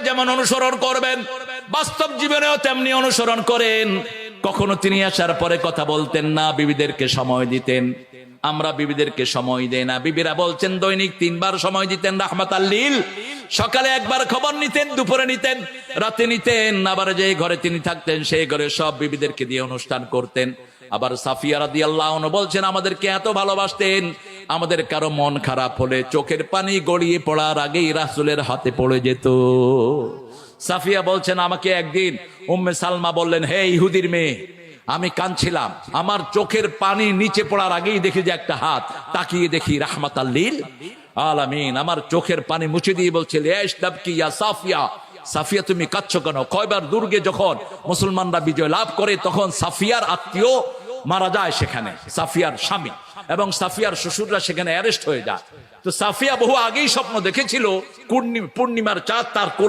যেমন অনুসরণ করবেন, বাস্তব জীবনেও তেমনি অনুসরণ করেন। কখনো তিনি আসার পরে কথা বলতেন না, বিবিদেরকে সময় দিতেন। আমরা বিবিদেরকে সময় দেই না। বিবিরা বলছেন দৈনিক 3 বার সময় দিতেন রাহমাতাল লিল। সকালে একবার খবর নিতেন, দুপুরে নিতেন, রাতে নিতেন। আবার যে ঘরে তিনি থাকতেন সেই ঘরে সব বিবিদেরকে দিয়ে অনুষ্ঠান করতেন। আবার সাফিয়া রাদিয়াল্লাহু আনহা বলছেন আমাদেরকে এত ভালোবাসতেন, আমাদের কারো মন খারাপ হলে চোখের পানি গড়িয়ে পড়ার আগেই রাসূলের হাতে পড়ে যেত। সাফিয়া বলছেন আমাকে একদিন উম্মে সালমা বললেন, হে ইহুদির মেয়ে, আমি কাঁদছিলাম, আমার চোখের পানি নিচে পড়ার আগেই দেখি যে একটা হাত, তাকিয়ে দেখি রাহমাতাল লিল আলামিন। আমার চোখের পানি মুছে দিয়ে বলছে লেশ দাবকি ইয়া সাফিয়া, সাফিয়া তুমি কাঁদছো কেন? খয়বার দুর্গে যখন মুসলমানরা বিজয় লাভ করে তখন সাফিয়ার আত্মীয় মারা যায় সেখানে, সাফিয়ার স্বামী এবং সাফিয়ার শ্বশুররা সেখানে অ্যারেস্ট হয়ে যায়। তো সাফিয়া বহু আগেই স্বপ্ন দেখেছিল পূর্ণিমার চাঁদ তার কোলে